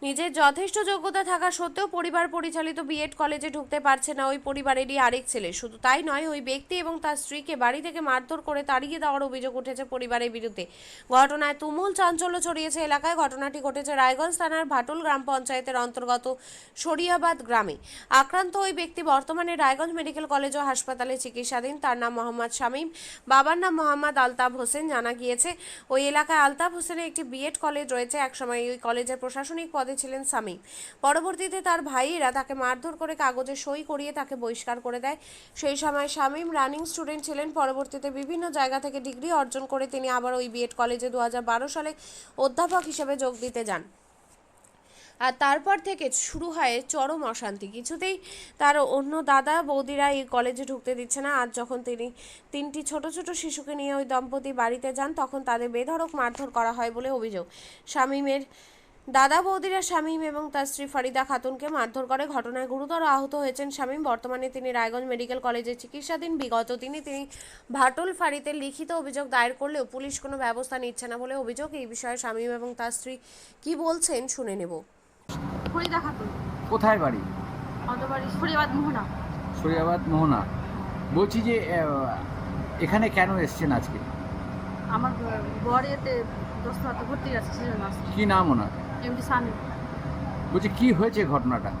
নিজের যথেষ্ট যোগ্যতা থাকা সত্ত্বেও পরিবার পরিচালিত বিএড কলেজে ঢুকতে পারছে না ওই পরিবারেরই আরেক ছেলে। শুধু তাই নয়, ওই ব্যক্তি এবং তার স্ত্রীকে বাড়ি থেকে মারধর করে তাড়িয়ে দেওয়ার অভিযোগ উঠেছে পরিবারের বিরুদ্ধে। ঘটনায় তুমুল চাঞ্চল্য ছড়িয়েছে এলাকায়। ঘটনাটি ঘটেছে রায়গঞ্জ থানার ভাটুল গ্রাম পঞ্চায়েতের অন্তর্গত শরিয়াবাদ গ্রামে। আক্রান্ত ওই ব্যক্তি বর্তমানে রায়গঞ্জ মেডিকেল কলেজ ও হাসপাতালে চিকিৎসাধীন। তার নাম মোহাম্মদ শামীম, বাবার নাম মোহাম্মদ আলতাফ হোসেন। জানা গিয়েছে ওই এলাকায় আলতাফ হোসেনের একটি বিএড কলেজ রয়েছে। একসময় ওই কলেজের প্রশাসনিক পদে ছিলেন শামীম। পরবর্তীতে তার ভাইয়েরা তাকে মারধর করে কাগজে সই করিয়ে তাকে বহিষ্কার করে দেয়। সেই সময় শামীম রানিং স্টুডেন্ট ছিলেন। পরবর্তীতে বিভিন্ন জায়গা থেকে ডিগ্রি অর্জন করে তিনি আবার ওই বিএড কলেজে 2012 সালে অধ্যাপক হিসেবে যোগ দিতে যান। আর তারপর থেকে শুরু হয় চরম অশান্তি। কিছুতেই তার অন্য দাদা বৌদিরা এই কলেজে ঢুকতে দিচ্ছে না। আজ যখন তিনি তিনটি ছোট ছোট শিশুকে নিয়ে ওই দম্পতি বাড়িতে যান, তখন তাদের বেধড়ক মারধর করা হয় বলে অভিযোগ। শামীমের দাদা বৌদিরা শামীম এবং তার স্ত্রী ফারিদা খাতুনকে মারধর করে। ঘটনায় গুরুতর আহত হয়েছেন শামীম। বর্তমানে তিনি রায়গঞ্জ মেডিকেল কলেজে চিকিৎসাধীন। বিগত দিনে তিনি ভাটুল ফাঁড়িতে লিখিত অভিযোগ দায়ের করলেও পুলিশ কোনো ব্যবস্থা নিচ্ছে না বলে অভিযোগ। এই বিষয়ে শামীম এবং তার স্ত্রী কি বলছেন শুনে নেব। ফরিদা খাতুন। কোথায় বাড়ি? আমাদের বাড়ি শরিয়াবাদ মোহনা। শরিয়াবাদ মোহনা। বলছি যে এখানে কেন এসছেন আজকে? আমার বর এতে দোস্তাতে ভর্তি আছে সিজন মাস। কি নাম ওনার? এমডি সানি। বলছি কি হয়েছে ঘটনাটা?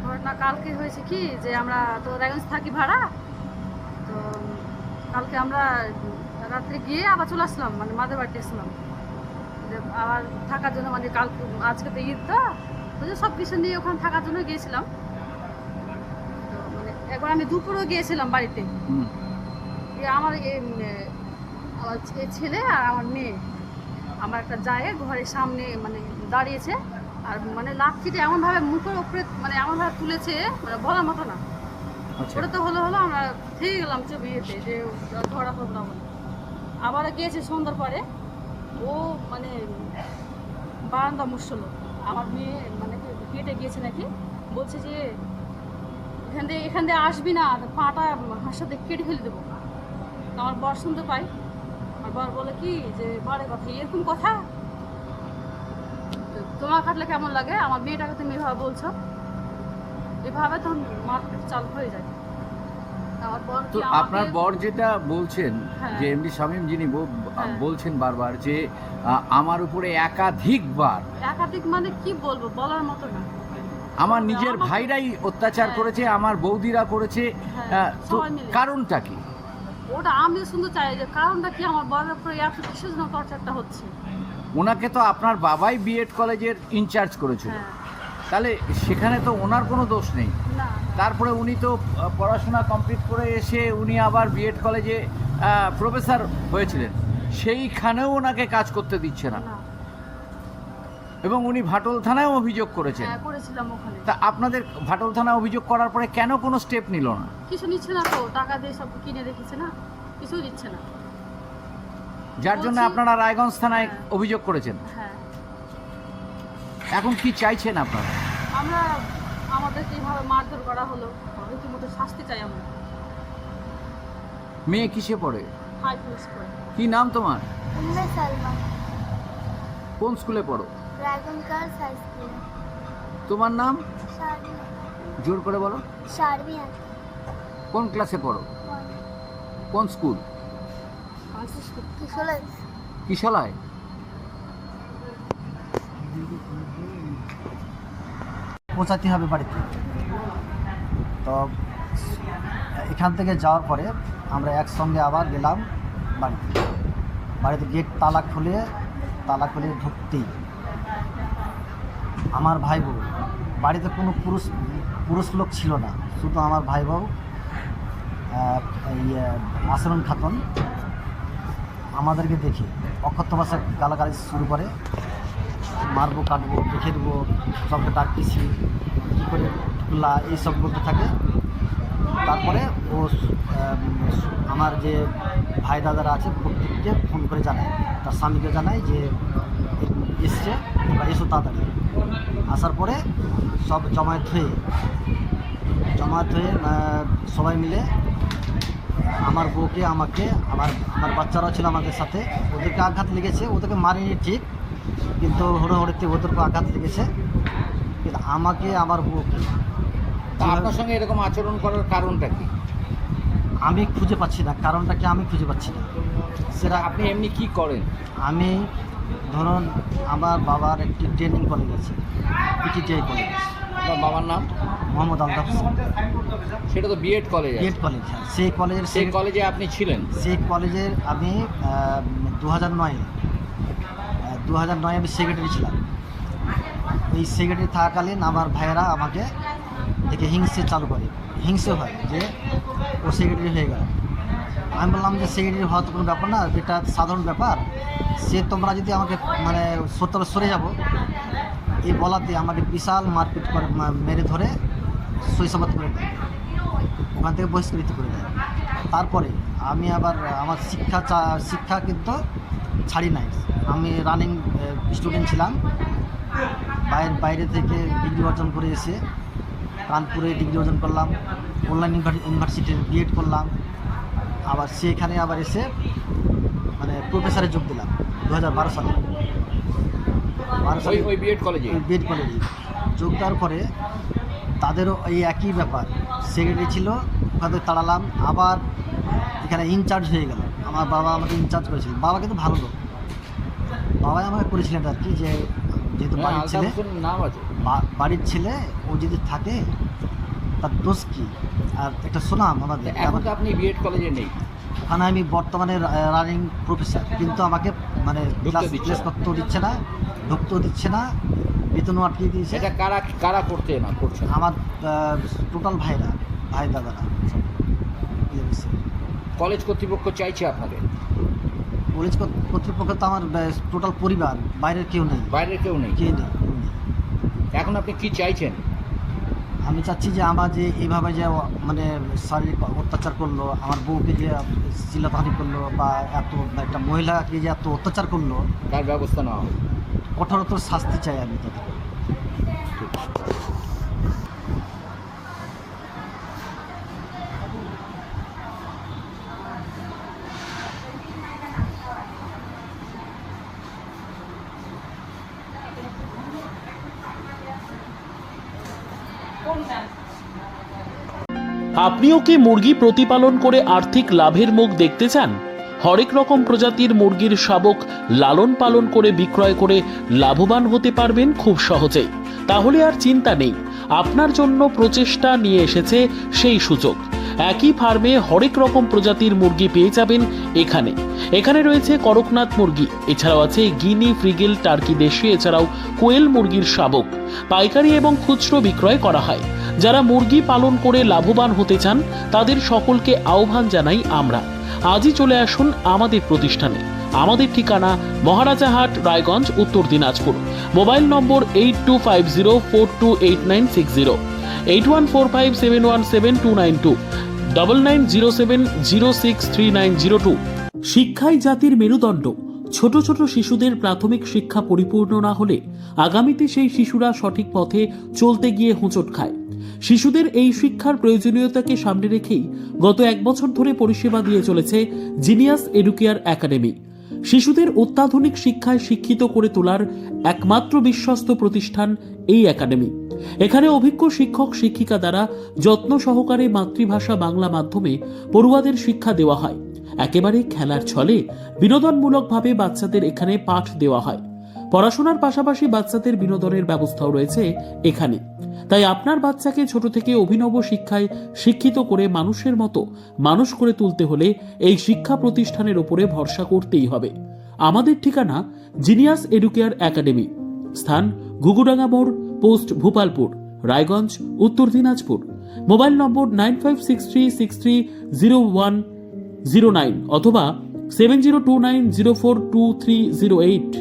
ঘটনা কালকে হয়েছে কি, যে আমরা তো রায়গঞ্জ থাকি ভাড়া, তো কালকে আমরা রাত্রে গিয়ে আবার চলে আসলাম, মানে মাদের বাড়িতে এসলাম যে আবার থাকার জন্য, মানে কালকে আজকে তো ঈদ, তো সব কিছু নিয়ে ওখানে থাকার জন্য গিয়েছিলাম। তো মানে একবার আমি দুপুরেও গিয়েছিলাম বাড়িতে। আমার আমার ছেলে আর আমার মেয়ে, আমার একটা জায়গায় ঘরের সামনে মানে দাঁড়িয়েছে, আর মানে লাঠিটা এমনভাবে মুখের উপরে মানে এমনভাবে তুলেছে, মানে বলার মতো না। ওটা তো হলো আমরা থেকে গেলাম বিয়েতে, যে ধরা হোক না বলে। আবার গিয়েছে সন্ধ্যার পরে, ও মানে বারান্দা মুসল, আমার মেয়ে মানে কেটে গিয়েছে নাকি, বলছে যে এখান দিয়ে আসবি না, পাটা হাসাতে কেটে ফেলে দেবো। আমার বর শুনতে পাই, আর বর বলে কি যে বারে কথা, এরকম কথা তোমার কাটলে কেমন লাগে, আমার মেয়েটাকে তুমি এভাবে বলছো, এভাবে তখন মারপিট চালু হয়ে যায়। তো আপনার বর যেটা বলছেন, যে এমডি শামীম যিনি বলছেন বারবার যে আমার উপরে একাধিক মানে কি বলবো, বলার মতো না। আমার নিজের ভাইরাই অত্যাচার করেছে, আমার বৌদিরা করেছে, তো কারণটা কি? ওটা আমি শুনতে চাই যে কারণটা কি, আমার বরের উপরে এত কিসের জন্য টর্চারটা হচ্ছে। ওনাকে তো আপনার বাবাই বিএড কলেজের ইনচার্জ করেছিল, তাহলে সেখানে তো ওনার কোনো দোষ নেই। তারপরে উনি তো পড়াশোনা কমপ্লিট করে এসে উনি আবার বিএড কলেজে প্রফেসর হয়েছিলেন, সেইখানেও ওনাকে কাজ করতে দিচ্ছে না, এবং উনি ভাটল থানায় অভিযোগ করেছেন। তা আপনাদের ভাটল থানায় অভিযোগ করার পরে কেন কোনো স্টেপ নিল না? কিছু নিচ্ছে না তো, টাকা দিয়ে সব কিনে রেখেছে না, কিছু দিচ্ছে না, যার জন্য আপনারা রায়গঞ্জ থানায় অভিযোগ করেছেন। এখন কি চাইছেন আপনারা? আমরা আমাদেরকে এইভাবে মারধর করা হলো, রীতিমতো শাস্তি চাই আমরা। মেয়ে কিসে পড়ে? হাই ক্লাস পড়ে। কি নাম তোমার? উম্মে সালমা। কোন স্কুলে পড়ো? Raiganj girls high school. তোমার নাম? শারমিন। জোর করে বলো। শারমিন। কোন ক্লাসে পড়ো? কোন স্কুল? কিশোলাই। কিশোলাই। পৌঁছাতে হবে বাড়িতে। তো এখান থেকে যাওয়ার পরে আমরা একসঙ্গে আবার গেলাম বাড়িতে গেট তালা খুলে ঢুকতেই আমার ভাই বউ, বাড়িতে কোনো পুরুষ লোক ছিল না, শুধু আমার ভাই বউ আসমান খাতুন আমাদেরকে দেখে অকথ্য ভাষায় গালাগালি শুরু করে, মারবো কাটবো দেখে দেবো, সবকে ডাকতেছি কী করে ঢুকলা, এইসব বলতে থাকে। তারপরে ও আমার যে ভাই দাদারা আছে প্রত্যেককে ফোন করে জানায়, তার স্বামীকে জানায় যে এসছে, তোমরা এসো তাড়াতাড়ি। আসার পরে সব জমায়েত হয়ে সবাই মিলে আমার বউকে, আমাকে, আমার বাচ্চারাও ছিল আমাদের সাথে, ওদেরকে আঘাত লেগেছে। ওদেরকে মারিনি ঠিক, কিন্তু হড়োহড়িতে ওদেরকে আঘাত লেগেছে। কিন্তু আমাকে আমার বউকে তা আপনার সঙ্গে এরকম আচরণ করার কারণটা কি? আমি খুঁজে পাচ্ছি না, কারণটা কি আমি খুঁজে পাচ্ছি না। সেটা আপনি এমনি কি করেন? আমি ধরুন আমার বাবার একটি ট্রেনিং কলেজ আছে, পিটিটিআই কলেজ, আপনার বাবার নাম? মোহাম্মদ আলতাফ হোসেন। সেটা তো বিএড কলেজ আছে। বিএড কলেজ, হ্যাঁ, সেই কলেজের সেই কলেজে আপনি ছিলেন? সেই কলেজের আমি 2009 আমি সেক্রেটারি ছিলাম। এই সেক্রেটারি থাকাকালীন আমার ভাইয়েরা আমাকে দেখে হিংসে চালু করে, হিংসে হয় যে ও সেক্রেটারি হয়ে গেল। আমি বললাম যে সেক্রেটারি হওয়া তো কোনো ব্যাপার না, এটা সাধারণ ব্যাপার, সে তোমরা যদি আমাকে মানে সরে যাব, এই বলাতে আমাকে বিশাল মারপিট করে, মেরে ধরে শৈশবাদ করে দেয়, ওখান থেকে বহিষ্কৃত করে দেয়। তারপরে আমি আবার আমার শিক্ষা কিন্তু ছাড়ি নাই। আমি রানিং স্টুডেন্ট ছিলাম, বাইরে থেকে ডিগ্রি অর্জন করে এসে কানপুরে ডিগ্রি অর্জন করলাম, অনলাইন ইউনিভার্সিটির বিএড করলাম, আবার সেখানে আবার এসে মানে প্রফেসরে যোগ দিলাম 2012 সালে। ওই বিএড কলেজে যোগ দেওয়ার পরে তাদেরও এই একই ব্যাপার, সেক্রেটারি ছিল, ওখান থেকে তাড়ালাম, আবার এখানে ইনচার্জ হয়ে গেল। আমার বাবা আমাকে ইনচার্জ করেছিল, বাবা কিন্তু ভালো লোক, বাবাই আমাকে করেছিলেন আর কি, যে যেহেতু বাড়ির ছেলে ও যদি থাকে তার দোষ কী, আর একটা সুনাম আমাদের। এখন তো আপনি বিএড কলেজে নেই, ওখানে আমি বর্তমানে রানিং প্রফেসর, কিন্তু আমাকে মানে ক্লাস করতেও দিচ্ছে না, ঢুকতেও দিচ্ছে না, বেতনও আটকে দিয়েছে। এটা কারা করছে? আমার টোটাল ভাই দাদারা। কলেজ কর্তৃপক্ষ চাইছে আপনাদের? কলেজ কর্তৃপক্ষ তো আমার টোটাল পরিবার, বাইরের কেউ নেই। কেউ নেই। এখন আপনি কি চাইছেন? আমি চাচ্ছি যে আমার যে এইভাবে যে মানে শারীরিক অত্যাচার করলো, আমার বউকে যে চিল্লাপানি করলো, বা একটা মহিলাকে যে এত অত্যাচার করলো, তার ব্যবস্থা নেওয়া হবে। কঠোরতর শাস্তি চাই আমি তাদের। আপনিও কি মুরগি প্রতিপালন করে আর্থিক লাভের মুখ দেখতে চান? হরেক রকম প্রজাতির মুরগির শাবক লালন পালন করে বিক্রয় করে লাভবান হতে পারবেন খুব সহজেই। তাহলে আর চিন্তা নেই, আপনার জন্য প্রচেষ্টা নিয়ে এসেছে সেই সুযোগ। একই ফার্মে হরেক রকম প্রজাতির মুরগি পেয়ে যাবেন এখানে রয়েছে করকনাথ মুরগি, এছাড়াও আছে গিনি, ফ্রিগেল, টার্কি দেশি, এছাড়াও কোয়েল মুরগির শাবক। পাইকারি এবং খুচরো বিক্রয় করা হয়। যারা মুরগি পালন করে লাভবান হতে চান তাদের সকলকে আহ্বান জানাই আমরা। আজই চলে আসুন আমাদের প্রতিষ্ঠানে। আমাদের ঠিকানা মহারাজাহাট, রায়গঞ্জ, উত্তর দিনাজপুর। মোবাইল নম্বর 8250428960, 8145717292, 9907063902। শিক্ষাই জাতির মেরুদণ্ড। ছোট ছোট শিশুদের প্রাথমিক শিক্ষা পরিপূর্ণ না হলে আগামীতে সেই শিশুরা সঠিক পথে চলতে গিয়ে হোঁচট খায়। শিশুদের এই শিক্ষার প্রয়োজনীয়তাকে সামনে রেখেই গত 1 বছর ধরে পরিষেবা দিয়ে চলেছে জিনিয়াস এডুকেয়ার একাডেমি। শিশুদের অত্যাধুনিক শিক্ষায় শিক্ষিত করে তোলার একমাত্র বিশ্বস্ত প্রতিষ্ঠান এই একাডেমি। এখানে অভিজ্ঞ শিক্ষক শিক্ষিকা দ্বারা যত্ন সহকারে মাতৃভাষা বাংলা মাধ্যমে পড়ুয়াদের শিক্ষা দেওয়া হয়। একেবারে খেলার ছলে বিনোদনমূলকভাবে বাচ্চাদের এখানে পাঠ দেওয়া হয়। পড়াশোনার পাশাপাশি বাচ্চাদের বিনোদনের ব্যবস্থাও রয়েছে এখানে। তাই আপনার বাচ্চাকে ছোট থেকে অভিনব শিক্ষায় শিক্ষিত করে মানুষের মতো মানুষ করে তুলতে হলে এই শিক্ষা প্রতিষ্ঠানের উপরে ভরসা করতেই হবে। আমাদের ঠিকানা জিনিয়াস এডুকেয়ার একাডেমি, স্থান ঘুঘুডাঙ্গা মোড়, পোস্ট ভূপালপুর, রায়গঞ্জ, উত্তর দিনাজপুর। মোবাইল নম্বর 9563630109 অথবা 7029042308।